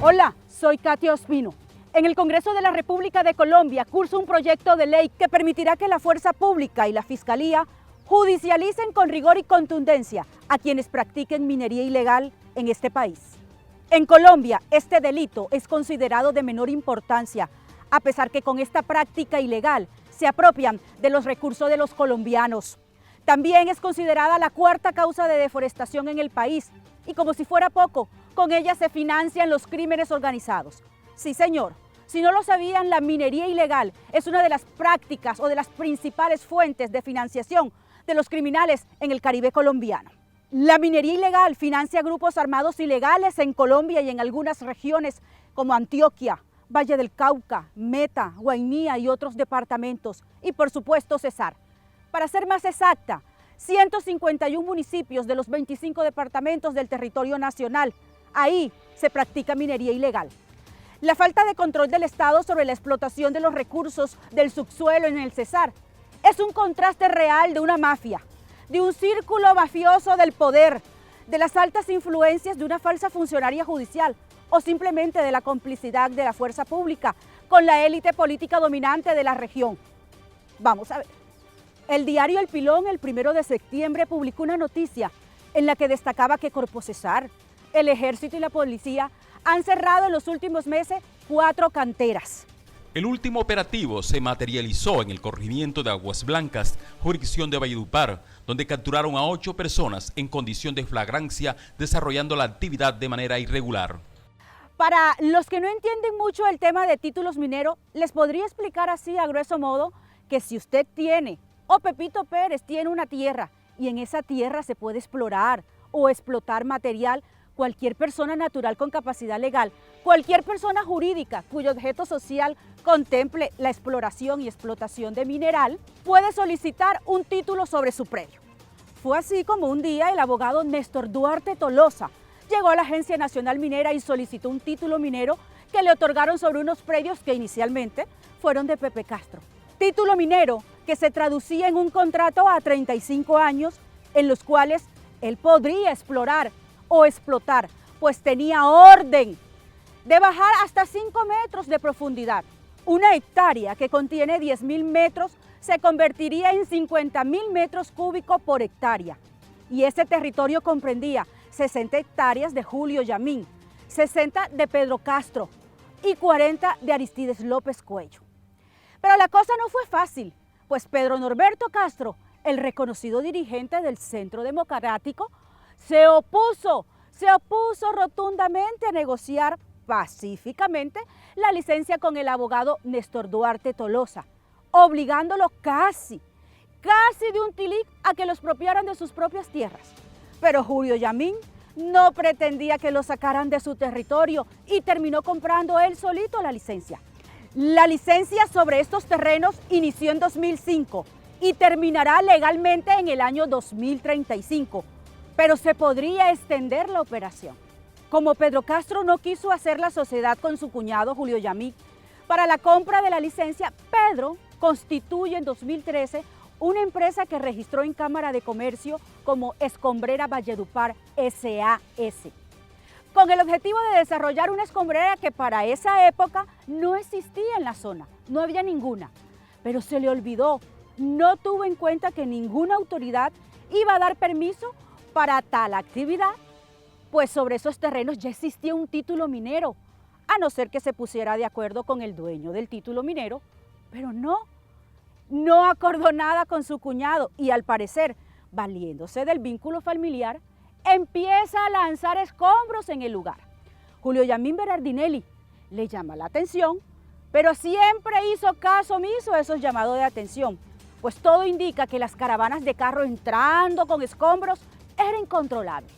Hola, soy Katia Ospino. En el Congreso de la República de Colombia cursa un proyecto de ley que permitirá que la fuerza pública y la Fiscalía judicialicen con rigor y contundencia a quienes practiquen minería ilegal en este país. En Colombia, este delito es considerado de menor importancia, a pesar que con esta práctica ilegal se apropian de los recursos de los colombianos. También es considerada la cuarta causa de deforestación en el país y, como si fuera poco, con ella se financian los crímenes organizados. Sí, señor. Si no lo sabían, la minería ilegal es una de las prácticas o de las principales fuentes de financiación de los criminales en el Caribe colombiano. La minería ilegal financia grupos armados ilegales en Colombia y en algunas regiones como Antioquia, Valle del Cauca, Meta, Guainía y otros departamentos, y por supuesto Cesar. Para ser más exacta, 151 municipios de los 25 departamentos del territorio nacional. Ahí se practica minería ilegal. La falta de control del Estado sobre la explotación de los recursos del subsuelo en el Cesar es un contraste real de una mafia, de un círculo mafioso del poder, de las altas influencias de una falsa funcionaria judicial o simplemente de la complicidad de la fuerza pública con la élite política dominante de la región. Vamos a ver. El diario El Pilón, el 1 de septiembre, publicó una noticia en la que destacaba que Corpocesar, el Ejército y la Policía han cerrado en los últimos meses 4 canteras. El último operativo se materializó en el corregimiento de Aguas Blancas, jurisdicción de Valledupar, donde capturaron a 8 personas en condición de flagrancia desarrollando la actividad de manera irregular. Para los que no entienden mucho el tema de títulos mineros, les podría explicar así a grueso modo que si usted tiene o Pepito Pérez tiene una tierra y en esa tierra se puede explorar o explotar material, cualquier persona natural con capacidad legal, cualquier persona jurídica cuyo objeto social contemple la exploración y explotación de mineral, puede solicitar un título sobre su predio. Fue así como un día el abogado Néstor Duarte Tolosa llegó a la Agencia Nacional Minera y solicitó un título minero que le otorgaron sobre unos predios que inicialmente fueron de Pepe Castro. Título minero que se traducía en un contrato a 35 años en los cuales él podría explorar o explotar, pues tenía orden de bajar hasta 5 metros de profundidad. Una hectárea que contiene 10.000 metros se convertiría en 50.000 metros cúbicos por hectárea. Y ese territorio comprendía 60 hectáreas de Julio Yamín, 60 de Pedro Castro y 40 de Aristides López Cuello. Pero la cosa no fue fácil, pues Pedro Norberto Castro, el reconocido dirigente del Centro Democrático, se opuso rotundamente a negociar pacíficamente la licencia con el abogado Néstor Duarte Tolosa, obligándolo casi de un tilic a que lo expropiaran de sus propias tierras. Pero Julio Yamín no pretendía que lo sacaran de su territorio y terminó comprando él solito la licencia. La licencia sobre estos terrenos inició en 2005 y terminará legalmente en el año 2035, pero se podría extender la operación. Como Pedro Castro no quiso hacer la sociedad con su cuñado Julio Yamín para la compra de la licencia, Pedro constituye en 2013 una empresa que registró en Cámara de Comercio como Escombrera Valledupar S.A.S., con el objetivo de desarrollar una escombrera que para esa época no existía en la zona, no había ninguna, pero se le olvidó, no tuvo en cuenta que ninguna autoridad iba a dar permiso para tal actividad, pues sobre esos terrenos ya existía un título minero, a no ser que se pusiera de acuerdo con el dueño del título minero, pero no acordó nada con su cuñado y al parecer, valiéndose del vínculo familiar, empieza a lanzar escombros en el lugar. Julio Yamín Berardinelli le llama la atención, pero siempre hizo caso omiso a esos llamados de atención, pues todo indica que las caravanas de carro entrando con escombros era incontrolable,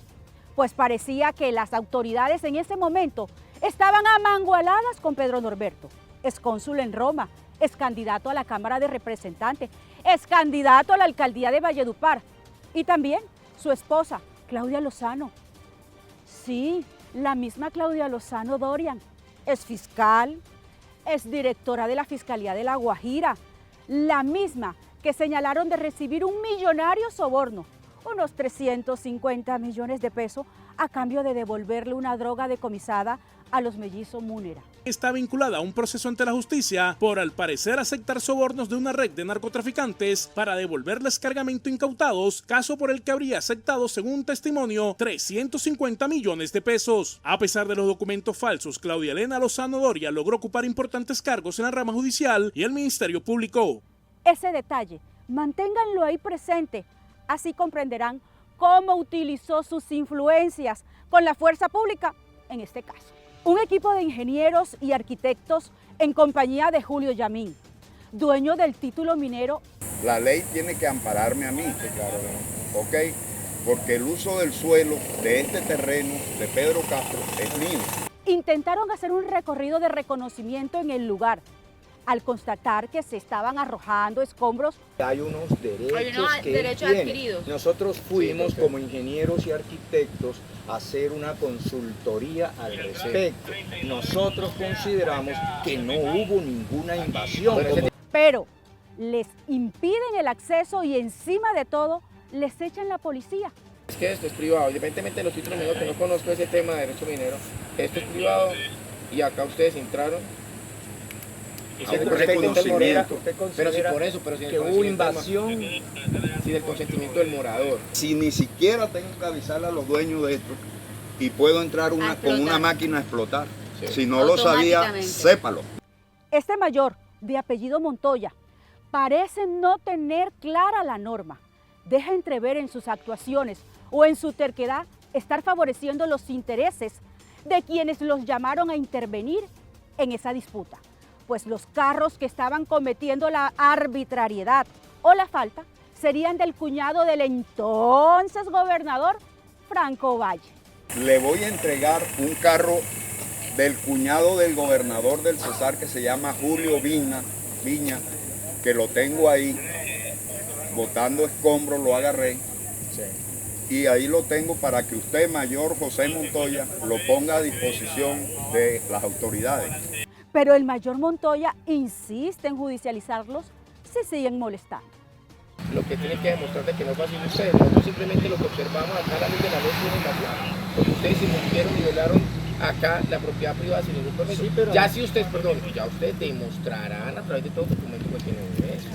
pues parecía que las autoridades en ese momento estaban amangualadas con Pedro Norberto, excónsul en Roma, excandidato a la Cámara de Representantes, excandidato a la alcaldía de Valledupar, y también su esposa, Claudia Lozano. Sí, la misma Claudia Lozano Dorian, es fiscal, es directora de la Fiscalía de La Guajira, la misma que señalaron de recibir un millonario soborno, unos 350 millones de pesos, a cambio de devolverle una droga decomisada a los mellizos Múnera. Está vinculada a un proceso ante la justicia por al parecer aceptar sobornos de una red de narcotraficantes para devolverles cargamento incautados, caso por el que habría aceptado, según un testimonio, 350 millones de pesos. A pesar de los documentos falsos, Claudia Elena Lozano Doria logró ocupar importantes cargos en la rama judicial y el Ministerio Público. Ese detalle, manténganlo ahí presente, así comprenderán cómo utilizó sus influencias con la fuerza pública en este caso. Un equipo de ingenieros y arquitectos en compañía de Julio Yamín, dueño del título minero. La ley tiene que ampararme a mí, claro, ¿ok? Porque el uso del suelo de este terreno de Pedro Castro es mío. Intentaron hacer un recorrido de reconocimiento en el lugar, al constatar que se estaban arrojando escombros. Hay unos derechos adquiridos. Nosotros fuimos como ingenieros y arquitectos a hacer una consultoría al respecto. Nosotros consideramos que no hubo ninguna invasión. Pero les impiden el acceso y encima de todo les echan la policía. Es que esto es privado, independientemente de los títulos mineros, que no conozco ese tema de derecho minero, esto es privado y acá ustedes entraron. Pero si por eso, que hubo invasión, sí, del consentimiento del morador. Si ni siquiera tengo que avisarle a los dueños de esto y puedo entrar con una máquina a explotar. Sí. Si no lo sabía, sépalo. Este mayor, de apellido Montoya, parece no tener clara la norma. Deja entrever en sus actuaciones o en su terquedad estar favoreciendo los intereses de quienes los llamaron a intervenir en esa disputa. Pues los carros que estaban cometiendo la arbitrariedad o la falta serían del cuñado del entonces gobernador Franco Valle. Le voy a entregar un carro del cuñado del gobernador del Cesar que se llama Julio Viña, que lo tengo ahí, botando escombros, lo agarré. Sí. Y ahí lo tengo para que usted, mayor José Montoya, lo ponga a disposición de las autoridades. Pero el mayor Montoya insiste en judicializarlos si siguen molestando. Lo que tiene que demostrar de que no es fácil ustedes, nosotros simplemente lo que observamos acá a la luz de la ley tiene invasión, porque ustedes irrumpieron y violaron acá la propiedad privada sin ningún permiso. Sí, pero ya si ustedes, ya ustedes demostrarán a través de todos los documentos que tienen eso.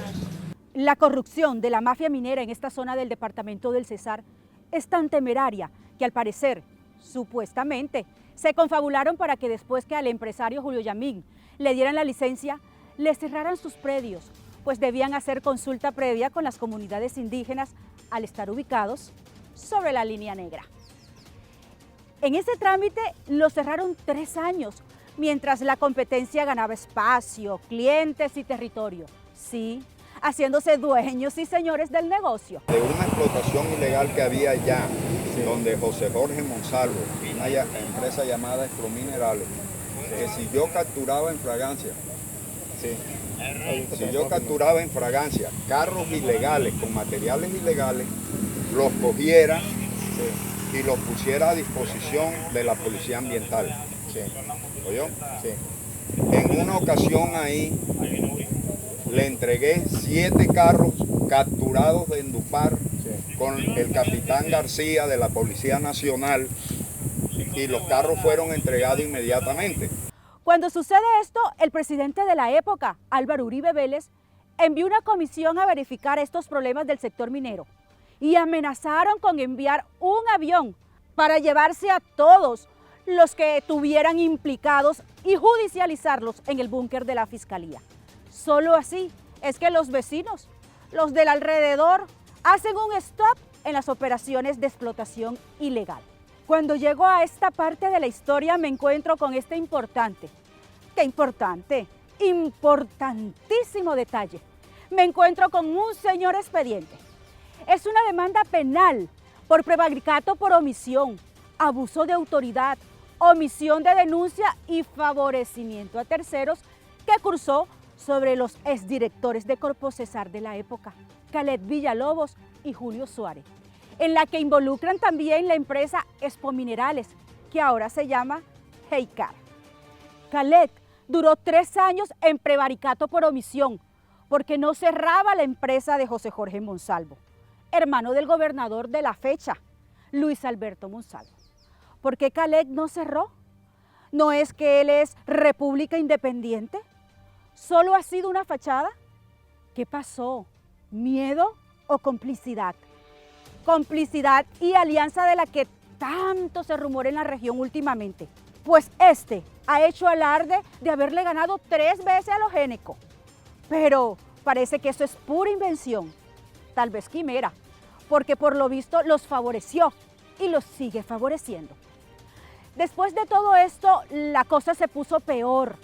La corrupción de la mafia minera en esta zona del departamento del Cesar es tan temeraria que al parecer, supuestamente, se confabularon para que después que al empresario Julio Yamín le dieran la licencia, le cerraran sus predios, pues debían hacer consulta previa con las comunidades indígenas al estar ubicados sobre la línea negra. En ese trámite lo cerraron 3 años, mientras la competencia ganaba espacio, clientes y territorio. Sí, haciéndose dueños y señores del negocio. De una explotación ilegal que había allá, donde José Jorge Monsalvo, una empresa llamada Exprominerales, que si yo capturaba en fragancia, carros ilegales con materiales ilegales, los cogiera y los pusiera a disposición de la policía ambiental. ¿Oyó? En una ocasión ahí le entregué 7 carros capturados de Endupar con el capitán García de la Policía Nacional y los carros fueron entregados inmediatamente. Cuando sucede esto, el presidente de la época, Álvaro Uribe Vélez, envió una comisión a verificar estos problemas del sector minero y amenazaron con enviar un avión para llevarse a todos los que estuvieran implicados y judicializarlos en el búnker de la Fiscalía. Solo así es que los vecinos, los del alrededor, hacen un stop en las operaciones de explotación ilegal. Cuando llego a esta parte de la historia me encuentro con este importantísimo detalle. Me encuentro con un señor expediente. Es una demanda penal por prevaricato por omisión, abuso de autoridad, omisión de denuncia y favorecimiento a terceros que cursó sobre los exdirectores de Corpo Cesar de la época, Caled Villalobos y Julio Suárez, en la que involucran también la empresa Expominerales, que ahora se llama Heicar. Caled duró 3 años en prevaricato por omisión, porque no cerraba la empresa de José Jorge Monsalvo, hermano del gobernador de la fecha, Luis Alberto Monsalvo. ¿Por qué Calec no cerró? ¿No es que él es república independiente? ¿Solo ha sido una fachada? ¿Qué pasó? ¿Miedo o complicidad? Complicidad y alianza de la que tanto se rumora en la región últimamente. Pues este ha hecho alarde de haberle ganado 3 veces a los Géneco. Pero parece que eso es pura invención, tal vez quimera, porque por lo visto los favoreció y los sigue favoreciendo. Después de todo esto, la cosa se puso peor.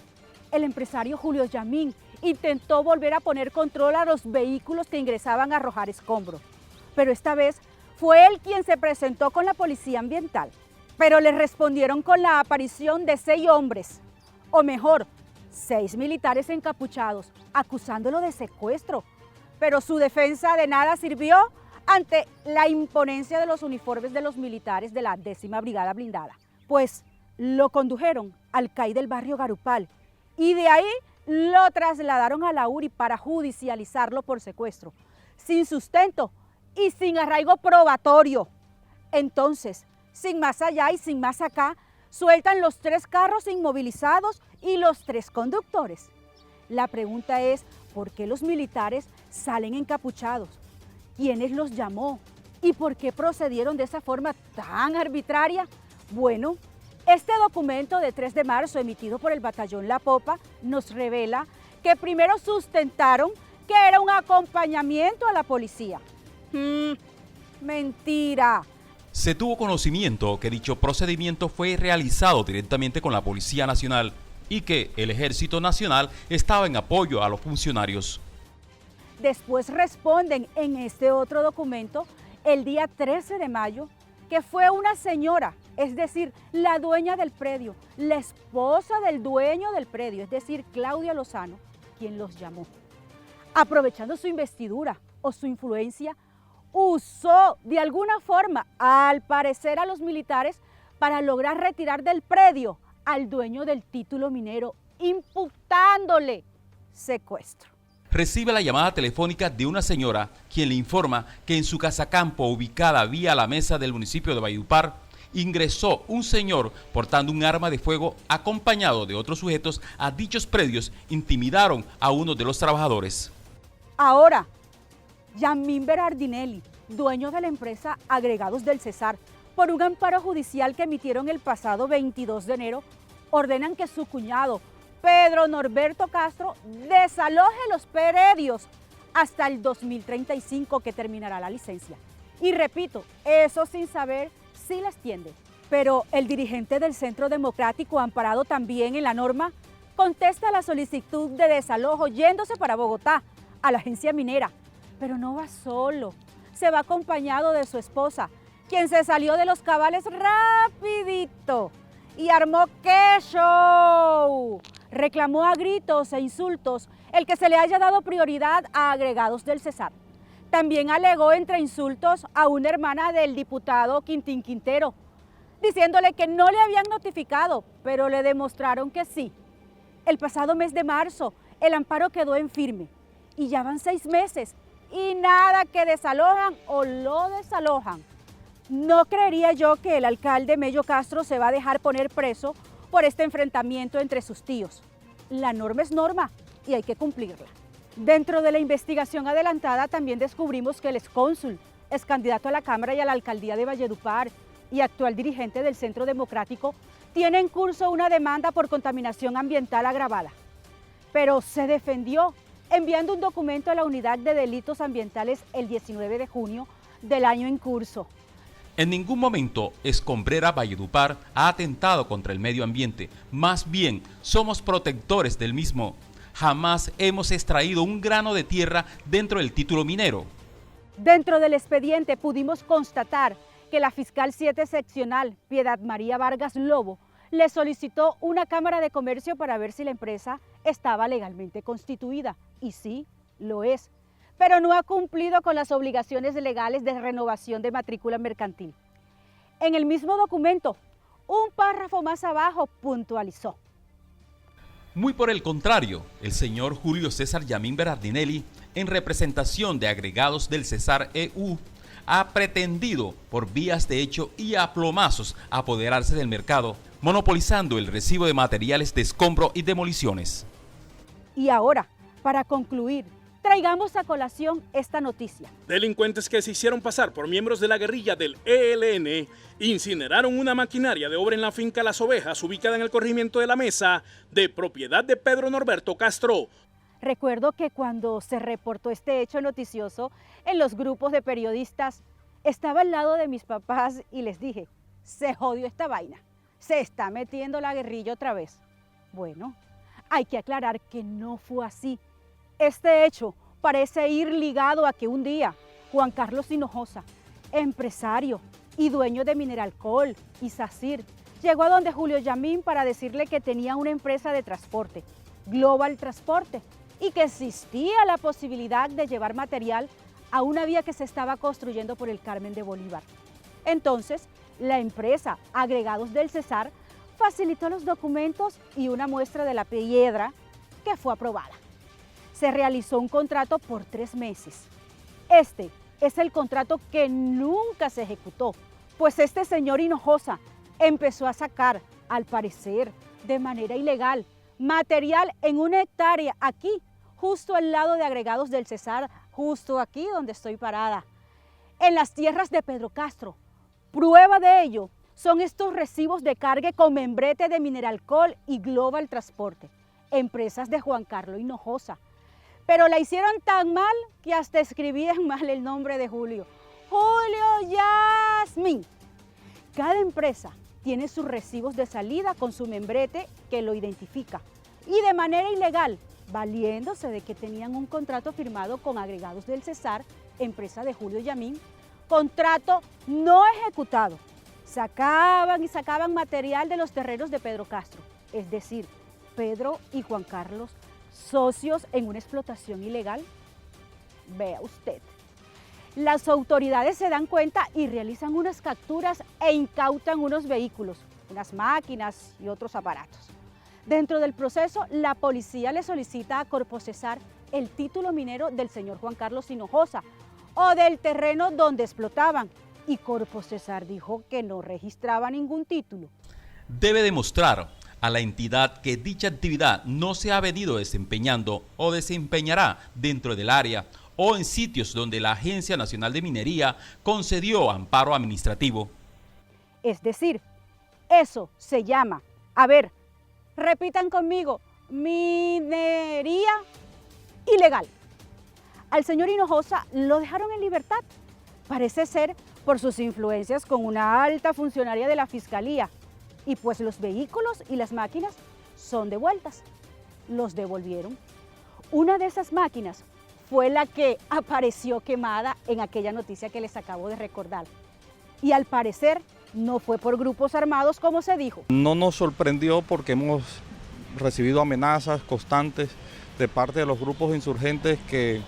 El empresario Julio Yamín intentó volver a poner control a los vehículos que ingresaban a arrojar escombros, pero esta vez fue él quien se presentó con la policía ambiental. Pero le respondieron con la aparición de 6 hombres, o mejor, 6 militares encapuchados, acusándolo de secuestro. Pero su defensa de nada sirvió ante la imponencia de los uniformes de los militares de la 10ª Brigada Blindada. Pues lo condujeron al CAI del barrio Garupal y de ahí lo trasladaron a la URI para judicializarlo por secuestro, sin sustento y sin arraigo probatorio. Entonces, sin más allá y sin más acá, sueltan los 3 carros inmovilizados y los 3 conductores. La pregunta es, ¿por qué los militares salen encapuchados? ¿Quiénes los llamó? ¿Y por qué procedieron de esa forma tan arbitraria? Bueno, este documento de 3 de marzo emitido por el Batallón La Popa nos revela que primero sustentaron que era un acompañamiento a la policía. Mentira. Se tuvo conocimiento que dicho procedimiento fue realizado directamente con la Policía Nacional y que el Ejército Nacional estaba en apoyo a los funcionarios. Después responden en este otro documento, el día 13 de mayo, que fue una señora, es decir, la dueña del predio, la esposa del dueño del predio, es decir, Claudia Lozano, quien los llamó. Aprovechando su investidura o su influencia, usó de alguna forma, al parecer a los militares, para lograr retirar del predio al dueño del título minero, imputándole secuestro. Recibe la llamada telefónica de una señora quien le informa que en su casa campo ubicada vía la mesa del municipio de Valledupar ingresó un señor portando un arma de fuego acompañado de otros sujetos a dichos predios, intimidaron a uno de los trabajadores. Ahora, Yamín Berardinelli, dueño de la empresa Agregados del Cesar, por un amparo judicial que emitieron el pasado 22 de enero, ordenan que su cuñado, Pedro Norberto Castro, desaloje los predios hasta el 2035 que terminará la licencia. Y repito, eso sin saber si las tiende. Pero el dirigente del Centro Democrático, amparado también en la norma, contesta la solicitud de desalojo yéndose para Bogotá, a la agencia minera. Pero no va solo, se va acompañado de su esposa, quien se salió de los cabales rapidito y armó ¡qué show! Reclamó a gritos e insultos el que se le haya dado prioridad a Agregados del Cesar. También alegó entre insultos a una hermana del diputado Quintín Quintero, diciéndole que no le habían notificado, pero le demostraron que sí. El pasado mes de marzo, el amparo quedó en firme y ya van 6 meses y nada que desalojan o lo desalojan. No creería yo que el alcalde Mello Castro se va a dejar poner preso por este enfrentamiento entre sus tíos. La norma es norma y hay que cumplirla. Dentro de la investigación adelantada también descubrimos que el excónsul, ex candidato a la Cámara y a la Alcaldía de Valledupar y actual dirigente del Centro Democrático, tiene en curso una demanda por contaminación ambiental agravada. Pero se defendió enviando un documento a la Unidad de Delitos Ambientales el 19 de junio del año en curso. En ningún momento Escombrera Valledupar ha atentado contra el medio ambiente, más bien somos protectores del mismo. Jamás hemos extraído un grano de tierra dentro del título minero. Dentro del expediente pudimos constatar que la fiscal 7 seccional, Piedad María Vargas Lobo, le solicitó una Cámara de Comercio para ver si la empresa estaba legalmente constituida. Y sí, lo es, pero no ha cumplido con las obligaciones legales de renovación de matrícula mercantil. En el mismo documento, un párrafo más abajo puntualizó. Muy por el contrario, el señor Julio César Yamín Berardinelli, en representación de Agregados del Cesar EU, ha pretendido por vías de hecho y a plomazos apoderarse del mercado, monopolizando el recibo de materiales de escombro y demoliciones. Y ahora, para concluir, traigamos a colación esta noticia. Delincuentes que se hicieron pasar por miembros de la guerrilla del ELN incineraron una maquinaria de obra en la finca Las Ovejas, ubicada en el corregimiento de La Mesa, de propiedad de Pedro Norberto Castro. Recuerdo que cuando se reportó este hecho noticioso en los grupos de periodistas, estaba al lado de mis papás y les dije, se jodió esta vaina, se está metiendo la guerrilla otra vez. Bueno, hay que aclarar que no fue así. Este hecho parece ir ligado a que un día Juan Carlos Hinojosa, empresario y dueño de Mineralcohol y SACIR, llegó a donde Julio Yamín para decirle que tenía una empresa de transporte, Global Transporte, y que existía la posibilidad de llevar material a una vía que se estaba construyendo por el Carmen de Bolívar. Entonces, la empresa Agregados del Cesar facilitó los documentos y una muestra de la piedra que fue aprobada. Se realizó un contrato por 3 meses. Este es el contrato que nunca se ejecutó, pues este señor Hinojosa empezó a sacar, al parecer, de manera ilegal, material en 1 hectárea aquí, justo al lado de Agregados del Cesar, justo aquí donde estoy parada, en las tierras de Pedro Castro. Prueba de ello son estos recibos de carga con membrete de Mineralcohol y Global Transporte, empresas de Juan Carlos Hinojosa. Pero la hicieron tan mal que hasta escribían mal el nombre de Julio. Julio Yamín. Cada empresa tiene sus recibos de salida con su membrete que lo identifica. Y de manera ilegal, valiéndose de que tenían un contrato firmado con Agregados del Cesar, empresa de Julio Yamín, contrato no ejecutado. Sacaban y sacaban material de los terrenos de Pedro Castro, es decir, Pedro y Juan Carlos, socios en una explotación ilegal. Vea usted. Las autoridades se dan cuenta y realizan unas capturas e incautan unos vehículos, unas máquinas y otros aparatos. Dentro del proceso, la policía le solicita a Corpocesar el título minero del señor Juan Carlos Hinojosa o del terreno donde explotaban. Y Corpocesar dijo que no registraba ningún título. Debe demostrar a la entidad que dicha actividad no se ha venido desempeñando o desempeñará dentro del área o en sitios donde la Agencia Nacional de Minería concedió amparo administrativo. Es decir, eso se llama, a ver, repitan conmigo, minería ilegal. Al señor Hinojosa lo dejaron en libertad, parece ser por sus influencias con una alta funcionaria de la Fiscalía, y pues los vehículos y las máquinas son devueltas. Los devolvieron. Una de esas máquinas fue la que apareció quemada en aquella noticia que les acabo de recordar. Y al parecer no fue por grupos armados como se dijo. No nos sorprendió porque hemos recibido amenazas constantes de parte de los grupos insurgentes que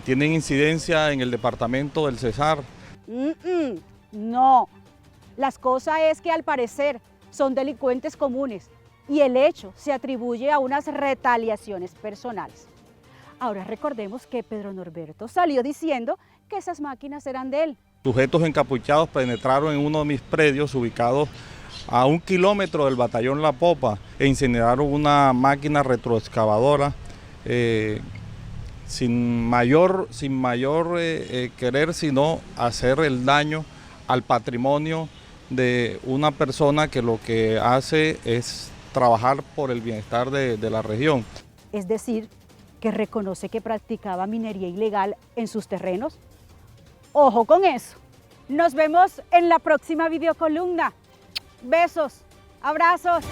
tienen incidencia en el departamento del Cesar. No, las cosas es que al parecer son delincuentes comunes y el hecho se atribuye a unas retaliaciones personales. Ahora recordemos que Pedro Norberto salió diciendo que esas máquinas eran de él. Sujetos encapuchados penetraron en uno de mis predios ubicados a 1 kilómetro del batallón La Popa e incineraron una máquina retroexcavadora sin mayor querer sino hacer el daño al patrimonio de una persona que lo que hace es trabajar por el bienestar de la región. Es decir, que reconoce que practicaba minería ilegal en sus terrenos. ¡Ojo con eso! Nos vemos en la próxima videocolumna. Besos, abrazos.